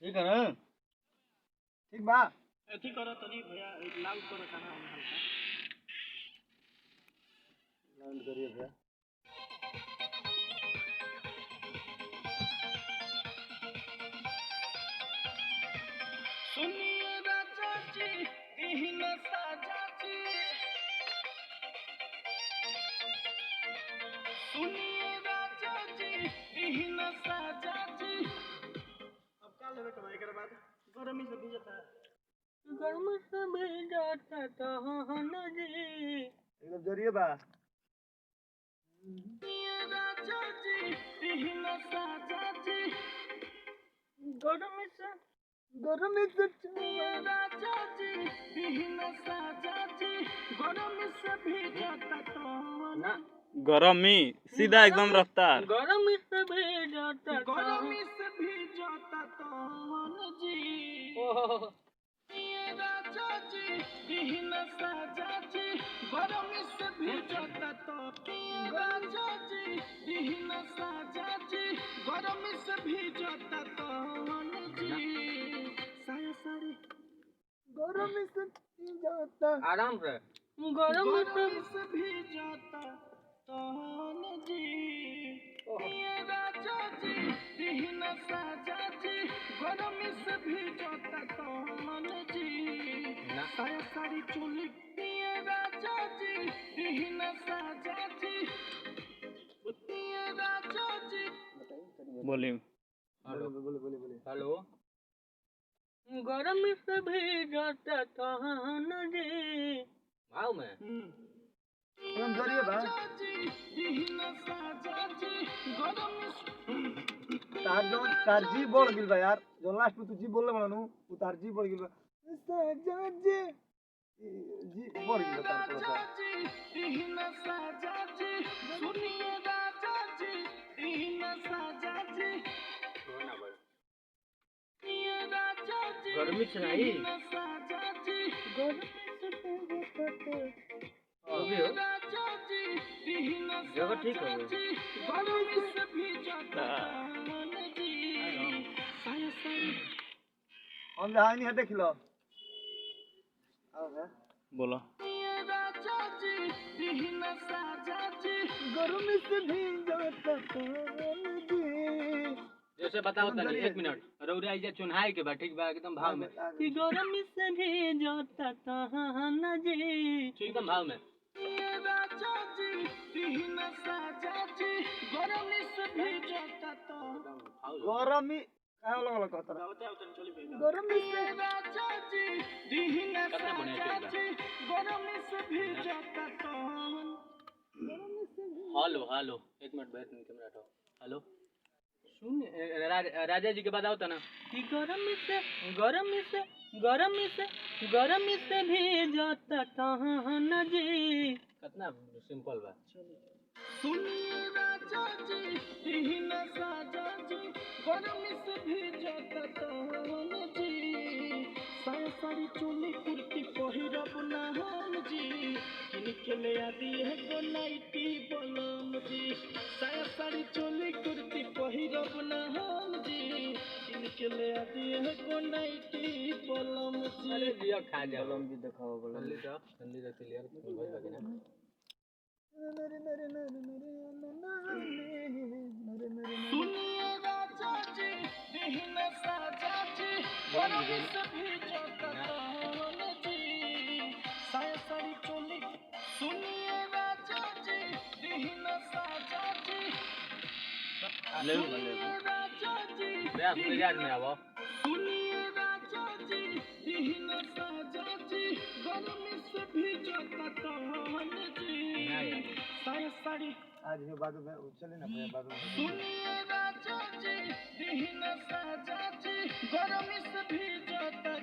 ठीक है ना? ठीक बा। एथी करो तनी भैया लाउड करो खाना हल्का लाउड करिए भैया। सुनिए राजा जी यही न साजा जी सुनिए राजा जी यही न साजा जी अब का लेवे के भाई एकरा बाद गर्मी से भीजता है गर्मी से भीजता तो हन जी एकदम जरिए बा। राजा जी यही न साजा जी गर्मी से राजा जी यही न साजा जी गर्मी से भीजता तो ना गरमी सीधा एकदम रफ्तार गर्मी से भीजता तो हन जी राजा जी यही न साजा जी गर्मी से भीजता तो राजा जी यही न साजा जी गर्मी से भीजता तो हन जी साया साड़ी गर्मी से जाता। आराम से गर्मी से भीजता तो हन जी राजा जी यही न साजा जी गर्मी से भीजता तो हन जी साया साड़ी चोली राजा जी यही न साजा जी राजा जी बोलिए बोले। हेलो गर्मी से भीजता तो हन जी आओ मैं एकदम जरिए बा। तार जी बोल गिल बा यार। जो लास्ट में तू जी बोलले बड़ा नु वो तार जी बोल गिल बा। साजा जी जी बोल गिल बा तार थोड़ा सा। गर्मी से नहीं अभी हो जगह ठीक है हम जहाँ नहीं है देख लो। आओ है। बोलो गर्मी से भीजता जी। जैसे बताओ तनी 1 मिनट रौरा आइजा चुनाई के बा ठीक बा एकदम भाव में कि गर्मी से भीजता तो हन जी ठीक एकदम भाव में राजा जी यही न साजा जी गर्मी से भीजता तो गर्मी काय अलग अलग कहता रहा। गर्मी से राजा जी यही न कितना बढ़िया साजा चीज जी गर्मी से भीजता तो हेलो हेलो 1 मिनट बैठ कैमरा हटाओ हेलो सुन राजा जी के बाद आओ ना कि गर्मी से भीजता तो हन जी कितना सिंपल बा सुनिए राजा जी यही न साजा जी गर्मी से भीजता तो हन जी साया साड़ी चोली कुर्ती पहिरब ना हम जी किन के ले आदि है गो नाइटी बलम जी साया साड़ी चोली कुर्ती पहिरब ना हम जी किन के ले आदि है गो नाइटी बलम अरे जी लिया खा जा बलम भी दिखाओ बलम। ठंडी से क्लियर हो गया ना सुनिए राजा जी यही न साजा जी गर्मी से भीजता तो हन जी साया साड़ी चोली सुनिए राजा जी यही न साजा जी ले राजा जी मैं अपने याद में आओ सुनिए राजा जी यही न साजा जी गर्मी से भीजता तो हन जी साया साड़ी आज ये बाद में चले ना भैया बाद में। सुनिए राजा जी यही न साजा जी गर्मी से भीजता